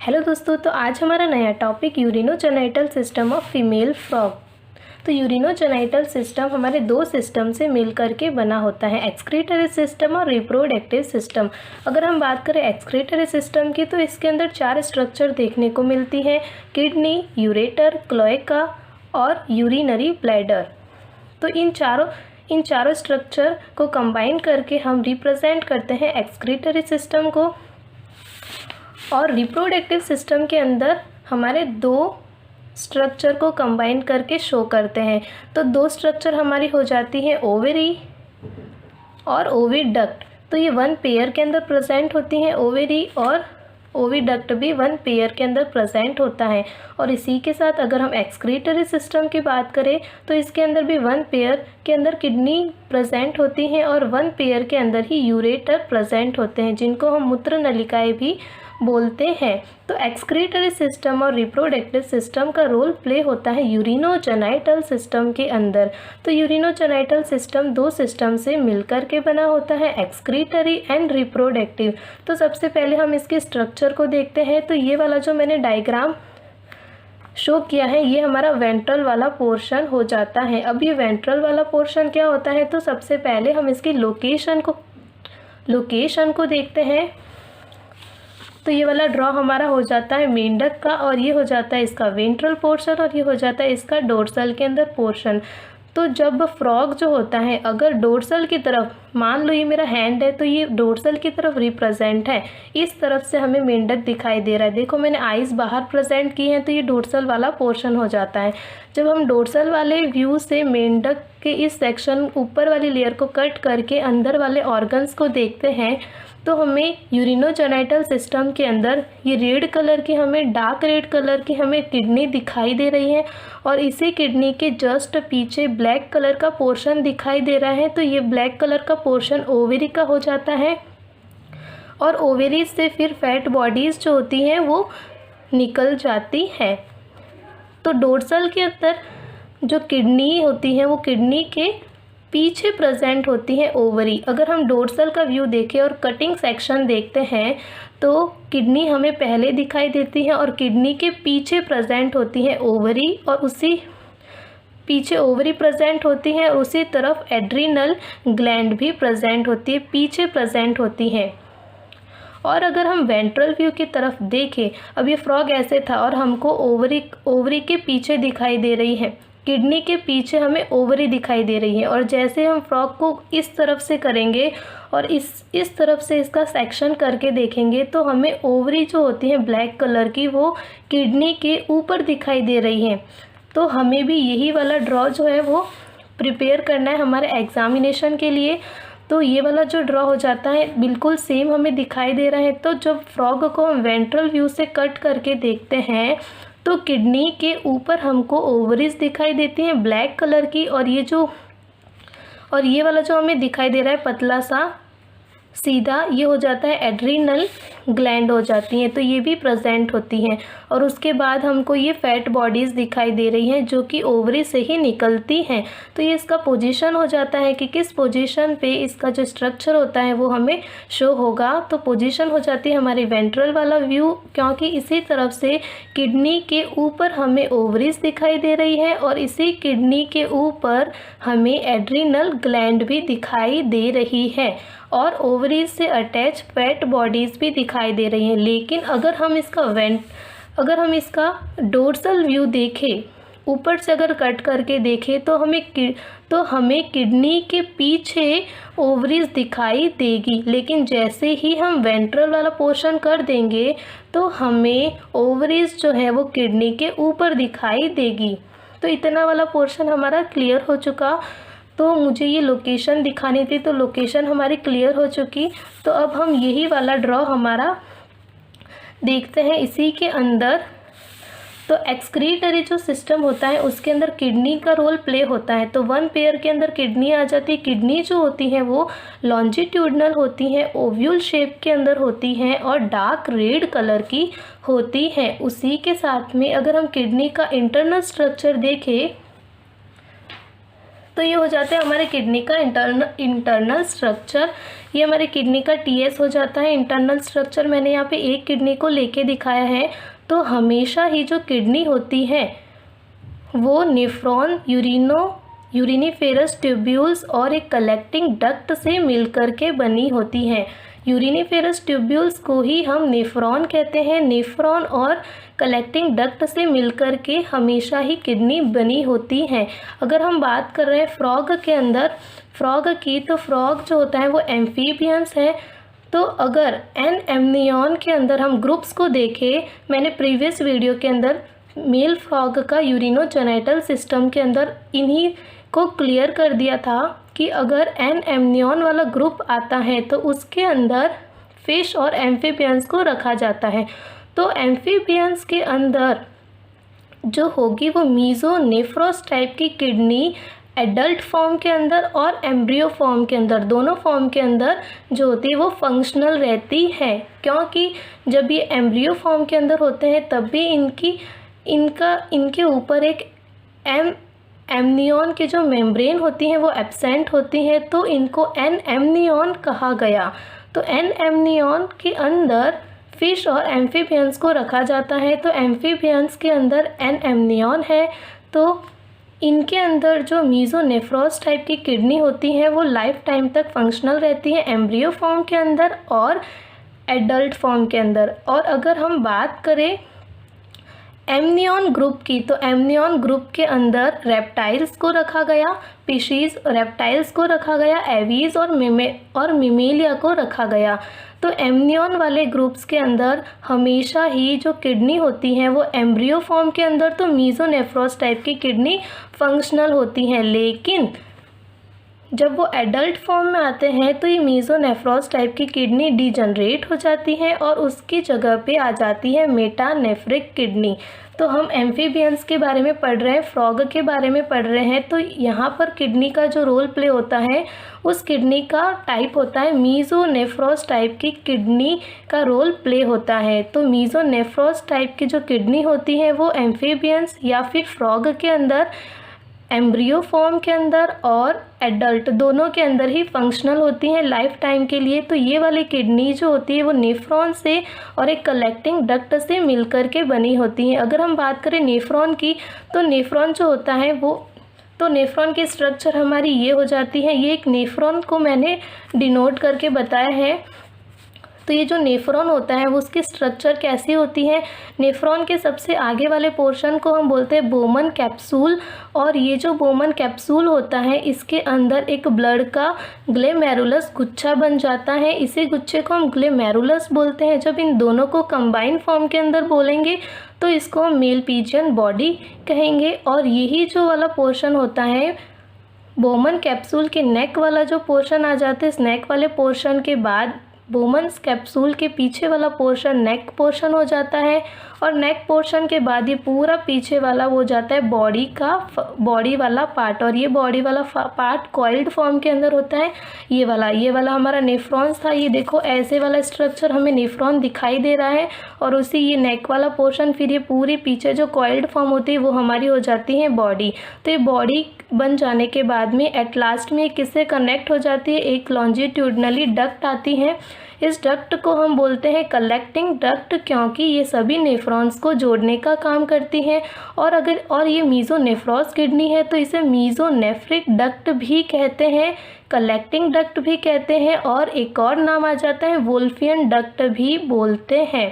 Hello दोस्तों, तो आज हमारा नया topic urinogenital system of female frog. तो यूरिनोजेनिटल सिस्टम हमारे दो सिस्टम से मिल करके बना होता है, एक्सक्रीटरी सिस्टम और रिप्रोडक्टिव सिस्टम। अगर हम बात करें एक्सक्रीटरी सिस्टम की, तो इसके अंदर चार स्ट्रक्चर देखने को मिलती हैं: किडनी, यूरेटर, क्लोएका और यूरिनरी ब्लैडर। तो इन चारों स्ट्रक्चर को कंबाइन करके हम रिप्रेजेंट करते हैं एक्सक्रीटरी सिस्टम को। और रिप्रोडक्टिव सिस्टम के अंदर हमारे दो स्ट्रक्चर को कंबाइन करके शो करते हैं। तो दो स्ट्रक्चर हमारी हो जाती है ओवेरी और ओविडक्ट। तो ये वन पेयर के अंदर प्रेजेंट होती हैं ओवेरी, और ओविडक्ट भी वन पेयर के अंदर प्रेजेंट होता है। और इसी के साथ अगर हम एक्सक्रीटरी सिस्टम की बात करें, तो इसके अंदर भी वन पेयर के अंदर किडनी प्रेजेंट होती हैं और वन पेयर के अंदर ही यूरेटर प्रेजेंट होते हैं, जिनको हम मूत्र नलिकाएं भी बोलते हैं। तो एक्सक्रीटरी सिस्टम और रिप्रोडक्टिव सिस्टम का रोल प्ले होता है यूरिनोजेनिटल सिस्टम के अंदर। तो यूरिनोजेनिटल सिस्टम दो सिस्टम से मिलकर के बना होता है, एक्सक्रीटरी एंड रिप्रोडक्टिव। तो सबसे पहले हम इसके स्ट्रक्चर को देखते हैं। तो ये वाला जो मैंने डायग्राम शो किया है, ये हमारा वेंट्रल वाला पोर्शन हो जाता है। अब ये वेंट्रल वाला पोर्शन क्या होता है, तो सबसे पहले हम इसकी लोकेशन को देखते हैं। तो ये वाला ड्रॉ हमारा हो जाता है मेंढक का, और ये हो जाता है इसका वेंट्रल पोर्शन, और ये हो जाता है इसका डोर्सल के अंदर पोर्शन। तो जब फ्रॉग जो होता है, अगर डोर्सल की तरफ, मान लो ये मेरा हैंड है, तो ये डोर्सल की तरफ रिप्रेजेंट है, इस तरफ से हमें मेंढक दिखाई दे रहा है। देखो मैंने आइज़ बाहर प्रेजेंट की हैं, तो ये डोर्सल वाला पोर्शन हो जाता है। जब हम डोर्सल वाले व्यू से मेंढक के इस सेक्शन ऊपर वाली लेयर को कट करके अंदर वाले ऑर्गन्स को देखते हैं, तो हमें यूरिनोजेनिटल सिस्टम के अंदर ये रेड कलर की, हमें डार्क रेड कलर की हमें किडनी दिखाई दे रही है, और इसी किडनी के जस्ट पीछे ब्लैक कलर का पोर्शन दिखाई दे रहा है। तो ये ब्लैक कलर का पोर्शन ओवेरी का हो जाता है, और ओवेरी से फिर फैट बॉडीज़ जो होती हैं वो निकल जाती है। तो डोर्सल के अंदर जो किडनी होती है, वो किडनी के पीछे प्रेजेंट होती है ओवरी। अगर हम डोर्सल का व्यू देखें और कटिंग सेक्शन देखते हैं, तो किडनी हमें पहले दिखाई देती है और किडनी के पीछे प्रेजेंट होती है ओवरी, और उसी पीछे ओवरी प्रेजेंट होती है, और उसी तरफ एड्रीनल ग्लैंड भी प्रेजेंट होती है, पीछे प्रेजेंट होती है। और अगर हम वेंट्रल व्यू की तरफ देखें, अब ये फ्रॉग ऐसे था और हमको ओवरी के पीछे दिखाई दे रही है, किडनी के पीछे हमें ओवरी दिखाई दे रही है। और जैसे हम फ्रॉग को इस तरफ से करेंगे और इस तरफ से इसका सेक्शन करके देखेंगे, तो हमें ओवरी जो होती है ब्लैक कलर की, वो किडनी के ऊपर दिखाई दे रही है। तो हमें भी यही वाला ड्रॉ जो है वो प्रिपेयर करना है हमारे एग्जामिनेशन के लिए। तो ये वाला जो ड्रॉ हो जाता है बिल्कुल सेम हमें दिखाई दे रहा है। तो जब फ्रॉग को हम वेंट्रल व्यू से कट करके देखते हैं, तो किडनी के ऊपर हमको ओवरीज दिखाई देती हैं ब्लैक कलर की, और ये वाला जो हमें दिखाई दे रहा है पतला सा सीधा, ये हो जाता है एड्रीनल ग्लैंड हो जाती हैं। तो ये भी प्रेजेंट होती हैं, और उसके बाद हमको ये फैट बॉडीज़ दिखाई दे रही हैं जो कि ओवरी से ही निकलती हैं। तो ये इसका पोजीशन हो जाता है कि किस पोजीशन पे इसका जो स्ट्रक्चर होता है वो हमें शो होगा। तो पोजीशन हो जाती है हमारी वेंट्रल वाला व्यू, क्योंकि इसी तरफ से किडनी के ऊपर हमें ओवरीज दिखाई दे रही है, और इसी किडनी के ऊपर हमें एड्रीनल ग्लैंड भी दिखाई दे रही है, और ओवरीज से अटैच फैट बॉडीज़ भी दिखाई दे रही हैं। लेकिन अगर हम इसका डोर्सल व्यू देखें, ऊपर से अगर कट करके देखें, तो हमें किडनी के पीछे ओवरीज दिखाई देगी। लेकिन जैसे ही हम वेंट्रल वाला पोर्शन कर देंगे, तो हमें ओवरीज जो है वो किडनी के ऊपर दिखाई देगी। तो इतना वाला पोर्शन हमारा क्लियर हो चुका। तो मुझे ये लोकेशन दिखानी थी, तो लोकेशन हमारी क्लियर हो चुकी। तो अब हम यही वाला ड्रॉ हमारा देखते हैं इसी के अंदर। तो एक्सक्रीटरी जो सिस्टम होता है, उसके अंदर किडनी का रोल प्ले होता है। तो वन पेयर के अंदर किडनी आ जाती है। किडनी जो होती है वो लॉन्जिट्यूडनल होती हैं, ओव्यूल शेप के अंदर होती हैं, और डार्क रेड कलर की होती हैं। उसी के साथ में अगर हम किडनी का इंटरनल स्ट्रक्चर देखें, तो ये हो जाता है हमारे किडनी का इंटरनल स्ट्रक्चर। ये हमारे किडनी का टीएस हो जाता है, इंटरनल स्ट्रक्चर। मैंने यहाँ पे एक किडनी को लेके दिखाया है। तो हमेशा ही जो किडनी होती है वो नेफ्रॉन, यूरिनिफेरस ट्यूब्यूल्स और एक कलेक्टिंग डक्ट से मिलकर के बनी होती है। यूरिनिफेरस ट्यूब्यूल्स को ही हम नेफ्रॉन कहते हैं। नेफ्रॉन और कलेक्टिंग डक्ट से मिलकर के हमेशा ही किडनी बनी होती है। अगर हम बात कर रहे हैं फ्रॉग के अंदर, फ्रॉग की, तो फ्रॉग जो होता है वो एम्फीबियंस है। तो अगर एन एमनियन के अंदर हम ग्रुप्स को देखें, मैंने प्रीवियस वीडियो के अंदर मेल फ्रॉग का यूरिनोजेनिटल सिस्टम के अंदर इन्हीं को क्लियर कर दिया था कि अगर एन एमनियन वाला ग्रुप आता है तो उसके अंदर फिश और एम्फीबियंस को रखा जाता है। तो एम्फीबियंस के अंदर जो होगी वो मीजोनेफ्रॉस टाइप की किडनी एडल्ट फॉर्म के अंदर और एम्ब्रियो फॉर्म के अंदर, दोनों फॉर्म के अंदर जो होती है वो फंक्शनल रहती है। क्योंकि जब ये एम्ब्रियो फॉर्म के अंदर होते हैं तब भी इनके ऊपर एक एमनियन की जो मेम्ब्रेन होती है वो एब्सेंट होती है, तो इनको एन एमनियन कहा गया। तो एन एमनियन के अंदर फिश और एम्फीबियंस को रखा जाता है। तो एम्फीबियंस के अंदर एन एमनियन है, तो इनके अंदर जो मीजोनेफ्रॉस टाइप की किडनी होती है वो लाइफ टाइम तक फंक्शनल रहती है, एम्ब्रियो फॉर्म के अंदर और एडल्ट फॉर्म के अंदर। और अगर हम बात करें एमनियन ग्रुप की, तो एमनियन ग्रुप के अंदर रेप्टाइल्स को रखा गया, फिशीज रेप्टाइल्स को रखा गया, एवीज और मिमेलिया को रखा गया। तो एमनियन वाले ग्रुप्स के अंदर हमेशा ही जो किडनी होती है वो एम्ब्रियो फॉर्म के अंदर तो मीजोनेफ्रॉस टाइप की किडनी फंक्शनल होती है, लेकिन जब वो एडल्ट फॉर्म में आते हैं तो ये मीजोनेफ्रॉस टाइप की किडनी डिजनरेट हो जाती है और उसकी जगह पे आ जाती है मेटानेफ्रिक किडनी। तो हम एम्फीबियंस के बारे में पढ़ रहे हैं, फ्रॉग के बारे में पढ़ रहे हैं। तो यहाँ पर किडनी का जो रोल प्ले होता है उस किडनी का टाइप होता है मीजोनेफ्रॉस टाइप की किडनी का रोल प्ले होता है। तो मीजोनेफ्रॉस टाइप की जो किडनी होती है वो एम्फीबियंस या फिर फ्रॉग के अंदर, एम्ब्रियो फॉर्म के अंदर और एडल्ट दोनों के अंदर ही फंक्शनल होती हैं लाइफ टाइम के लिए। तो ये वाली किडनी जो होती है वो नेफ्रॉन से और एक कलेक्टिंग डक्ट से मिलकर के बनी होती है। अगर हम बात करें नेफ्रॉन की, तो नेफ्रॉन जो होता है वो, तो नेफ्रॉन की स्ट्रक्चर हमारी ये हो जाती है। ये एक नेफ्रॉन को मैंने डिनोट करके बताया है। तो ये जो नेफ्रॉन होता है वो उसकी स्ट्रक्चर कैसी होती है, नेफ्रॉन के सबसे आगे वाले पोर्शन को हम बोलते हैं बोमन कैप्सूल। और ये जो बोमन कैप्सूल होता है इसके अंदर एक ब्लड का ग्लोमेरुलस गुच्छा बन जाता है। इसी गुच्छे को हम ग्लोमेरुलस बोलते हैं। जब इन दोनों को कंबाइन फॉर्म के अंदर बोलेंगे तो इसको हम मेल पिजियन बॉडी कहेंगे। और यही जो वाला पोर्शन होता है बोमन कैप्सूल के नेक वाला जो पोर्शन आ जाता है, इस नेक वाले पोर्शन के बाद बोमन कैप्सूल के पीछे वाला पोर्शन नेक पोर्शन हो जाता है। और नेक पोर्शन के बाद ये पूरा पीछे वाला हो जाता है बॉडी वाला पार्ट। और ये बॉडी वाला पार्ट कॉइल्ड फॉर्म के अंदर होता है। ये वाला हमारा नेफ्रॉन्स था। ये देखो ऐसे वाला स्ट्रक्चर हमें नेफ्रॉन दिखाई दे रहा है। और उसी ये नेक वाला पोर्शन, फिर ये पूरी पीछे जो कॉइल्ड फॉर्म होती है वो हमारी हो जाती है बॉडी। तो ये बॉडी बन जाने के बाद में एट लास्ट में किससे कनेक्ट हो जाती है, एक लॉन्जिट्यूडनली डक्ट आती है। इस डक्ट को हम बोलते हैं कलेक्टिंग डक्ट, क्योंकि ये सभी नेफ्रॉन्स को जोड़ने का काम करती है। और ये मीजोनेफ्रॉस किडनी है तो इसे मीजोनेफ्रिक डक्ट भी कहते हैं, कलेक्टिंग डक्ट भी कहते हैं, और एक और नाम आ जाता है वोल्फियन डक्ट भी बोलते हैं।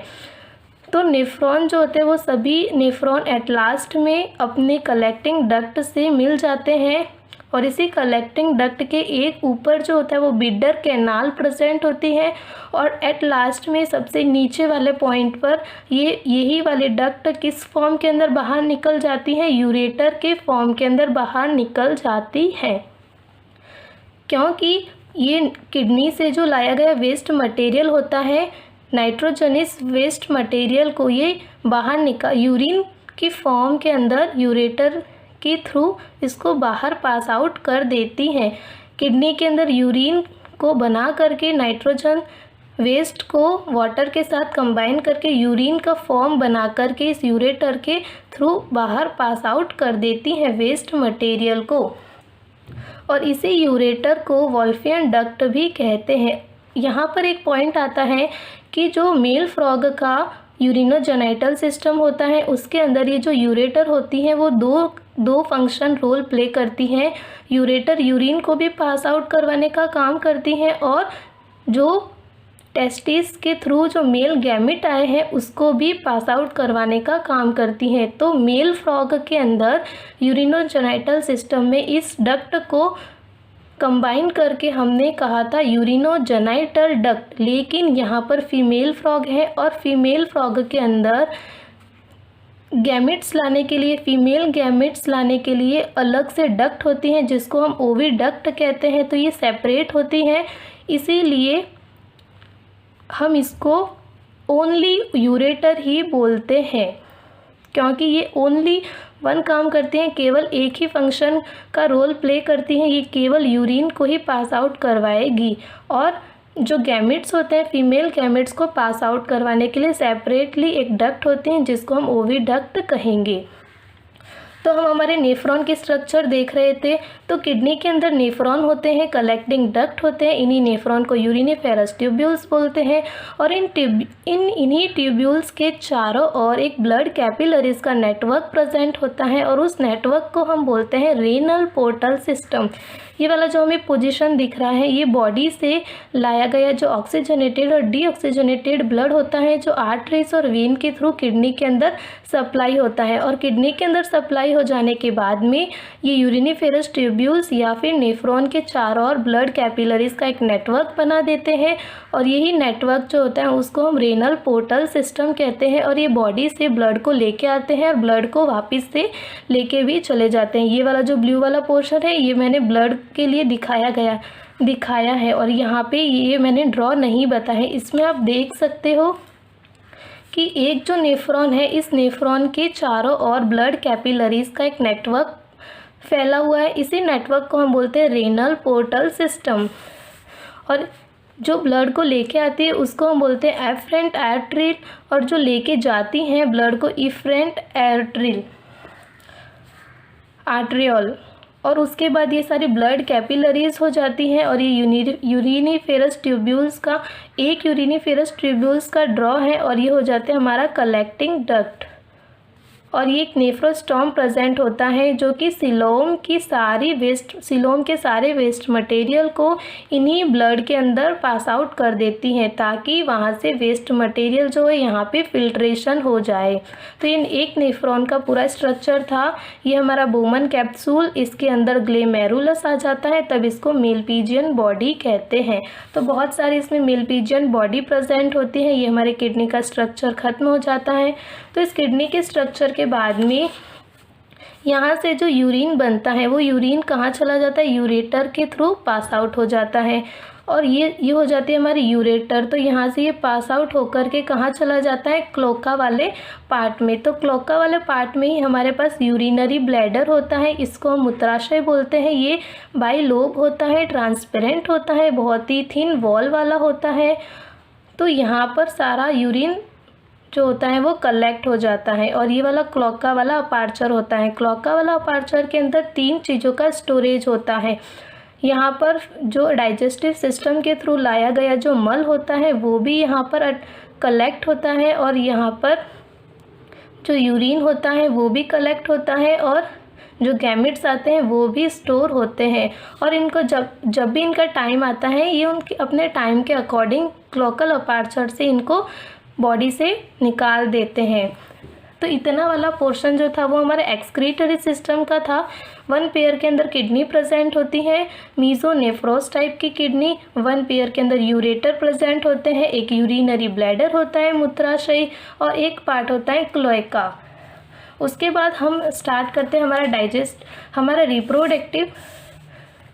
तो नेफ्रॉन जो होते हैं वो सभी नेफ्रॉन एट लास्ट में अपने कलेक्टिंग डक्ट से मिल जाते हैं। और इसी कलेक्टिंग डक्ट के एक ऊपर जो होता है वो बिडर कैनाल प्रेजेंट होती है। और एट लास्ट में सबसे नीचे वाले पॉइंट पर यही वाले डक्ट किस फॉर्म के अंदर बाहर निकल जाती है, यूरेटर के फॉर्म के अंदर बाहर निकल जाती है। क्योंकि ये किडनी से जो लाया गया वेस्ट मटेरियल होता है, नाइट्रोजनस वेस्ट मटेरियल को ये बाहर यूरिन की फॉर्म के अंदर यूरेटर के थ्रू इसको बाहर पास आउट कर देती हैं। किडनी के अंदर यूरिन को बना करके नाइट्रोजन वेस्ट को वाटर के साथ कंबाइन करके यूरिन का फॉर्म बना करके इस यूरेटर के थ्रू बाहर पास आउट कर देती हैं वेस्ट मटेरियल को। और इसी यूरेटर को वॉल्फियन डक्ट भी कहते हैं। यहाँ पर एक पॉइंट आता है कि जो मेल फ्रॉग का यूरिनोजेनाइटल सिस्टम होता है उसके अंदर ये जो यूरेटर होती है वो दो फंक्शन रोल प्ले करती हैं। यूरेटर यूरिन को भी पास आउट करवाने का काम करती हैं और जो टेस्टिस के थ्रू जो मेल गैमिट आए हैं उसको भी पास आउट करवाने का काम करती हैं। तो मेल फ्रॉग के अंदर यूरिनोजेनाइटल सिस्टम में इस डक्ट को कंबाइन करके हमने कहा था यूरिनोजेनाइटल डक्ट, लेकिन यहाँ पर फीमेल फ्रॉग है और फीमेल फ्रॉग के अंदर गैमेट्स लाने के लिए, फीमेल गैमेट्स लाने के लिए अलग से डक्ट होती हैं जिसको हम ओविडक्ट कहते हैं। तो ये सेपरेट होती हैं, इसीलिए हम इसको ओनली यूरेटर ही बोलते हैं, क्योंकि ये ओनली वन काम करते हैं, केवल एक ही फंक्शन का रोल प्ले करती हैं। ये केवल यूरिन को ही पास आउट करवाएगी और जो गैमेट्स होते हैं फीमेल गैमेट्स को पास आउट करवाने के लिए सेपरेटली एक डक्ट होते हैं जिसको हम ओविडक्ट कहेंगे। तो हम हमारे नेफ्रॉन की स्ट्रक्चर देख रहे थे। तो किडनी के अंदर नेफ्रॉन होते हैं, कलेक्टिंग डक्ट होते हैं, इन्हीं नेफ्रॉन को यूरिनिफेरस ट्यूब्यूल्स बोलते हैं और इन्हीं ट्यूब्यूल्स के चारों ओर एक ब्लड कैपिलरीज का नेटवर्क प्रेजेंट होता है और उस नेटवर्क को हम बोलते हैं रेनल पोर्टल सिस्टम। ये वाला जो हमें पोजीशन दिख रहा है ये बॉडी से लाया गया जो ऑक्सीजनेटेड और डीऑक्सीजनेटेड ब्लड होता है जो आर्टरीज और वेन के थ्रू किडनी के अंदर सप्लाई होता है और किडनी के अंदर सप्लाई हो जाने के बाद में ये यूरिनिफेरस ट्यूब्यूल्स या फिर नेफ्रॉन के चारों ओर ब्लड कैपिलरीज का एक नेटवर्क बना देते हैं और यही नेटवर्क जो होता है उसको हम रेनल पोर्टल सिस्टम कहते हैं और ये बॉडी से ब्लड को लेके आते हैं और ब्लड को वापस से लेके भी चले जाते हैं। ये वाला जो ब्लू वाला पोर्शन है ये मैंने ब्लड के लिए दिखाया है और यहाँ पे ये मैंने ड्रॉ नहीं बताया है। इसमें आप देख सकते हो कि एक जो नेफ्रॉन है इस नेफ्रॉन के चारों ओर ब्लड कैपिलरीज का एक नेटवर्क फैला हुआ है। इसी नेटवर्क को हम बोलते हैं रेनल पोर्टल सिस्टम और जो ब्लड को लेके आती है उसको हम बोलते हैं एफरेंट आर्टरी और जो लेके जाती हैं ब्लड को इफरेंट आर्ट्रियोल और उसके बाद ये सारी ब्लड कैपिलरीज हो जाती हैं और ये यूरिनिफेरस ट्यूब्यूल्स का एक यूरिनिफेरस ट्यूब्यूल्स का ड्रॉ है और ये हो जाते हैं हमारा कलेक्टिंग डक्ट और ये एक नेफ्रोस्टॉम प्रेजेंट होता है जो कि सीलोम के सारे वेस्ट मटेरियल को इन्हीं ब्लड के अंदर पास आउट कर देती हैं ताकि वहाँ से वेस्ट मटेरियल जो है यहाँ पे फिल्ट्रेशन हो जाए। तो इन एक नेफ्रॉन का पूरा स्ट्रक्चर था। ये हमारा बोमन कैप्सूल, इसके अंदर ग्लेमेरुलस आ जाता है, तब इसको मेलपीजियन बॉडी कहते हैं। तो बहुत सारी इसमें मेलपीजियन बॉडी प्रेजेंट होती है। ये हमारे किडनी का स्ट्रक्चर खत्म हो जाता है। तो इस किडनी के स्ट्रक्चर के बाद में यहाँ से जो यूरिन बनता है वो यूरिन कहाँ चला जाता है, यूरेटर के थ्रू पास आउट हो जाता है और ये हो जाती है हमारी यूरेटर। तो यहाँ से ये पास आउट होकर के कहाँ चला जाता है, क्लोका वाले पार्ट में। तो क्लोका वाले पार्ट में ही हमारे पास यूरिनरी ब्लैडर होता है, इसको हम मूत्राशय बोलते हैं। ये बाई लोब होता है, ट्रांसपेरेंट होता है, बहुत ही थिन वॉल वाला होता है। तो यहाँ पर सारा यूरिन जो होता है वो कलेक्ट हो जाता है और ये वाला क्लोका वाला अपार्चर होता है। क्लोका वाला अपार्चर के अंदर 3 चीज़ों का स्टोरेज होता है। यहाँ पर जो डाइजेस्टिव सिस्टम के थ्रू लाया गया जो मल होता है वो भी यहाँ पर कलेक्ट होता है और यहाँ पर जो यूरिन होता है वो भी कलेक्ट होता है और जो गैमेट्स आते हैं वो भी स्टोर होते हैं और इनको जब भी इनका टाइम आता है ये उनके अपने टाइम के अकॉर्डिंग क्लोकल अपार्चर से इनको बॉडी से निकाल देते हैं। तो इतना वाला पोर्शन जो था वो हमारे एक्सक्रीटरी सिस्टम का था। 1 पेयर के अंदर किडनी प्रेजेंट होती है, मीजोनेफ्रोस टाइप की किडनी। 1 पेयर के अंदर यूरेटर प्रेजेंट होते हैं, एक यूरिनरी ब्लैडर होता है मूत्राशय और एक पार्ट होता है क्लोएका। उसके बाद हम स्टार्ट करते हैं हमारा रिप्रोडक्टिव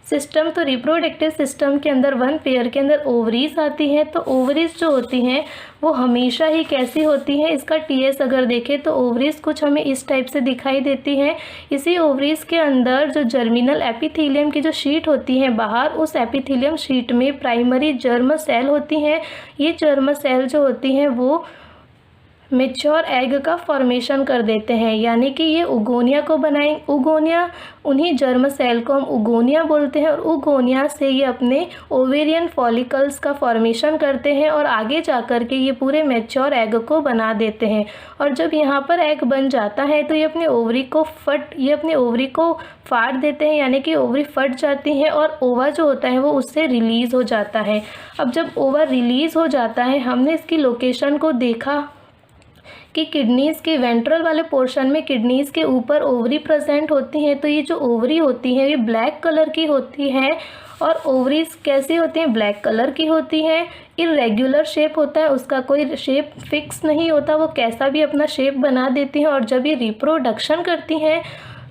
सिस्टम। तो रिप्रोडक्टिव सिस्टम के अंदर 1 पेयर के अंदर ओवरीज आती हैं। तो ओवरीज जो होती हैं वो हमेशा ही कैसी होती हैं, इसका टीएस अगर देखें तो ओवरीज कुछ हमें इस टाइप से दिखाई देती हैं। इसी ओवरीज के अंदर जो जर्मिनल एपिथेलियम की जो शीट होती है बाहर, उस एपिथेलियम शीट में प्राइमरी जर्म सेल होती हैं। ये जर्म सेल जो होती हैं वो मेच्योर एग का फॉर्मेशन कर देते हैं, यानी कि ये उगोनिया को बनाएं। उगोनिया, उन्हीं जर्म सेल को हम उगोनिया बोलते हैं, और उगोनिया से ये अपने ओवेरियन फॉलिकल्स का फॉर्मेशन करते हैं और आगे जा कर के ये पूरे मेच्योर एग को बना देते हैं। और जब यहाँ पर एग बन जाता है तो ये अपने ओवरी को फाड़ देते हैं, यानी कि ओवरी फट जाती है और ओवा जो होता है वो उससे रिलीज़ हो जाता है। अब जब ओवा रिलीज़ हो जाता है, हमने इसकी लोकेशन को देखा कि किडनीज़ के वेंट्रल वाले पोर्शन में किडनीज़ के ऊपर ओवरी प्रेजेंट होती हैं। तो ये जो ओवरी होती है ये ब्लैक कलर की होती है, और ओवरीज कैसी होती हैं? ब्लैक कलर की होती हैं। इरेगुलर शेप होता है, उसका कोई शेप फिक्स नहीं होता, वो कैसा भी अपना शेप बना देती हैं। और जब ये रिप्रोडक्शन करती हैं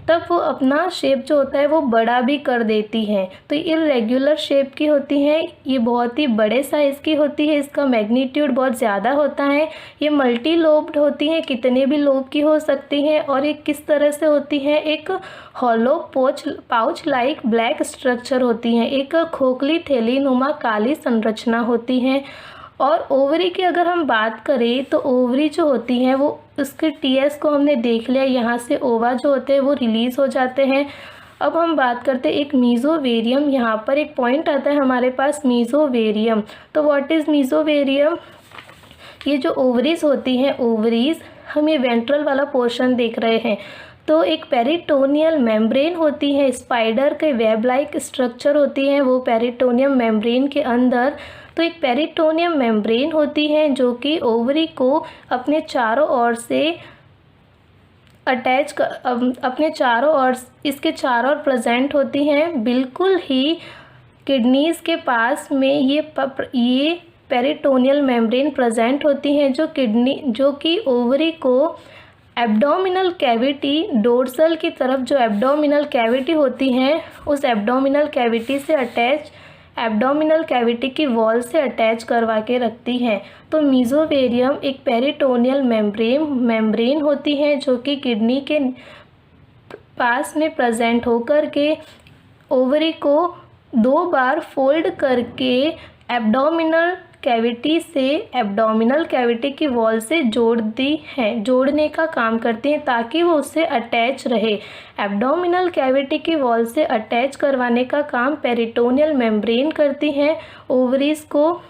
तब वो अपना शेप जो होता है वो बड़ा भी कर देती हैं। तो इरेगुलर शेप की होती हैं, ये बहुत ही बड़े साइज़ की होती है, इसका मैग्नीट्यूड बहुत ज़्यादा होता है। ये मल्टी लोब्ड होती हैं, कितने भी लोब की हो सकती हैं। और ये किस तरह से होती है? एक hollow pouch like black structure होती हैं, एक खोखली थैली नुमा काली संरचना होती हैं। और ओवरी की अगर हम बात करें तो ओवरी जो होती हैं वो उसके टीएस को हमने देख लिया, यहाँ से ओवा जो होते हैं वो रिलीज़ हो जाते हैं। अब हम बात करते हैं एक मीज़ोवेरियम। यहाँ पर एक पॉइंट आता है हमारे पास, मीज़ोवेरियम। तो व्हाट इज़ मीज़ोवेरियम? ये जो ओवरीज होती हैं, ओवरीज हम ये वेंट्रल वाला पोर्शन देख रहे हैं, तो एक पेरिटोनियल मेम्ब्रेन होती है, स्पाइडर के वेब लाइक स्ट्रक्चर होती है वो पेरिटोनियम मेम्ब्रेन के अंदर। तो एक पेरिटोनियम मेम्ब्रेन होती है जो कि ओवरी को अपने चारों ओर से अपने चारों ओर, इसके चारों ओर प्रेजेंट होती हैं। बिल्कुल ही किडनीज़ के पास में ये पेरिटोनियल मेम्ब्रेन प्रेजेंट होती हैं जो कि ओवरी को एब्डोमिनल कैविटी, डोर्सल की तरफ जो एब्डोमिनल कैविटी होती है उस एब्डोमिनल कैविटी से अटैच, एब्डोमिनल कैविटी की वॉल से अटैच करवा के रखती हैं। तो मीज़ोवेरियम एक पेरिटोनियल मेम्ब्रेन होती है जो कि किडनी के पास में प्रेजेंट होकर के ओवरी को 2 बार फोल्ड करके एब्डोमिनल कैविटी से एब्डोमिनल कैविटी की वॉल से जोड़ने का काम करती हैं ताकि वो उससे अटैच रहे। एब्डोमिनल कैविटी की वॉल से अटैच करवाने का काम पेरिटोनियल मेम्ब्रेन करती हैं ओवरीज को।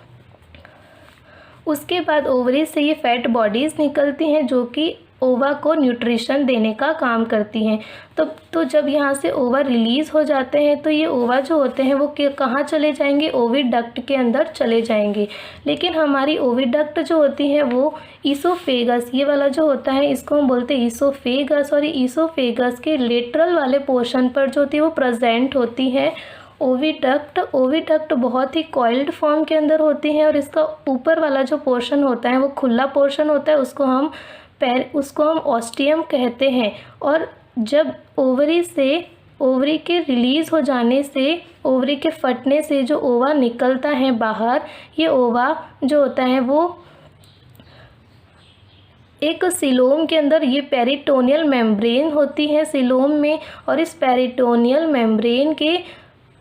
उसके बाद ओवरीज से ये फैट बॉडीज़ निकलती हैं जो कि ओवा को न्यूट्रिशन देने का काम करती हैं। तो जब यहाँ से ओवा रिलीज़ हो जाते हैं तो ये ओवा जो होते हैं वो कहाँ चले जाएंगे? ओविडक्ट के अंदर चले जाएंगे। लेकिन हमारी ओविडक्ट जो होती है वो ईसोफेगस, ये वाला जो होता है इसको हम बोलते हैं ईसोफेगस, और ईसोफेगस के लेटरल वाले पोर्शन पर जो होती है वो प्रेजेंट होती है ओविडक्ट बहुत ही कॉइल्ड फॉर्म के अंदर होती है, और इसका ऊपर वाला जो पोर्शन होता है वो खुला पोर्शन होता है, उसको हम ऑस्टियम कहते हैं। और जब ओवरी के रिलीज़ हो जाने से, ओवरी के फटने से जो ओवा निकलता है बाहर, ये ओवा जो होता है वो एक सिलोम के अंदर, ये पेरिटोनियल मेम्ब्रेन होती है सिलोम में, और इस पेरिटोनियल मेम्ब्रेन के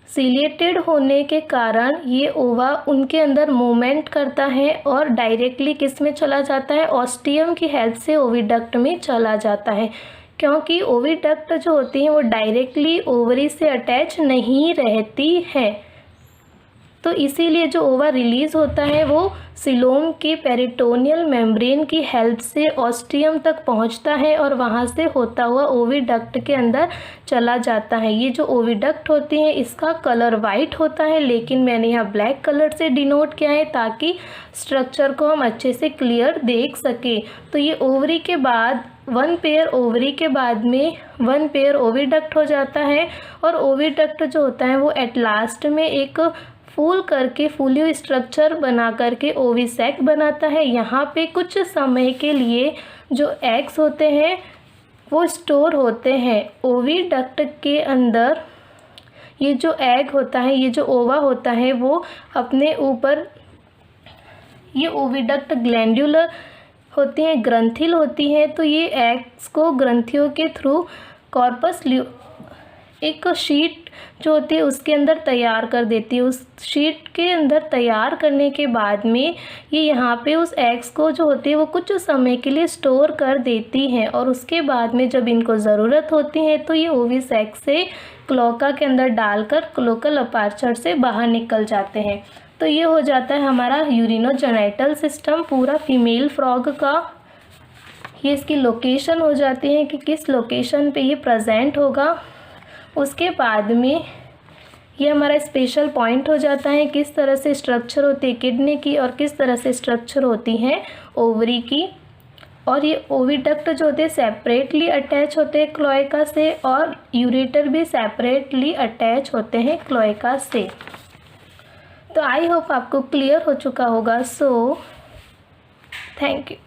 सिलेटेड होने के कारण ये ओवा उनके अंदर मूवमेंट करता है और डायरेक्टली किस में चला जाता है? ऑस्टियम की हेल्प से ओविडक्ट में चला जाता है, क्योंकि ओविडक्ट जो होती है वो डायरेक्टली ओवरी से अटैच नहीं रहती है। तो इसीलिए जो ओवा रिलीज़ होता है वो सिलोम के पेरिटोनियल मेम्ब्रेन की हेल्प से ऑस्टियम तक पहुंचता है और वहां से होता हुआ ओविडक्ट के अंदर चला जाता है। ये जो ओविडक्ट होती है इसका कलर वाइट होता है, लेकिन मैंने यहाँ ब्लैक कलर से डिनोट किया है ताकि स्ट्रक्चर को हम अच्छे से क्लियर देख सके। तो ये ओवरी के बाद 1 पेयर ओवरी के बाद में 1 पेयर ओविडक्ट हो जाता है, और ओविडक्ट जो होता है वो एट लास्ट में एक फूली स्ट्रक्चर बना करके ओविसैक बनाता है। यहाँ पे कुछ समय के लिए जो एग्स होते हैं वो स्टोर होते हैं ओविडक्ट के अंदर। ये जो एग होता है, ये जो ओवा होता है वो अपने ऊपर, ये ओविडक्ट ग्लैंडुलर होती हैं, ग्रंथिल होती हैं, तो ये एग्स को ग्रंथियों के थ्रू एक शीट जो होती है उसके अंदर तैयार कर देती है। उस शीट के अंदर तैयार करने के बाद में ये यहाँ पे उस एग्स को जो होती है वो कुछ समय के लिए स्टोर कर देती हैं, और उसके बाद में जब इनको ज़रूरत होती है तो ये ओवी सैक से क्लोका के अंदर डालकर क्लोकल अपर्चर से बाहर निकल जाते हैं। तो ये हो जाता है हमारा यूरिनोजेनाइटल सिस्टम पूरा फीमेल फ्रॉग का। ये इसकी लोकेशन हो जाती है कि किस लोकेशन पे ये प्रेजेंट होगा। उसके बाद में ये हमारा स्पेशल पॉइंट हो जाता है किस तरह से स्ट्रक्चर होती है किडनी की और किस तरह से स्ट्रक्चर होती है ओवरी की। और ये ओविडक्ट जो होते हैं सेपरेटली अटैच होते हैं क्लोएका से, और यूरेटर भी सेपरेटली अटैच होते हैं क्लोएका से। तो आई होप आपको क्लियर हो चुका होगा। So thank you.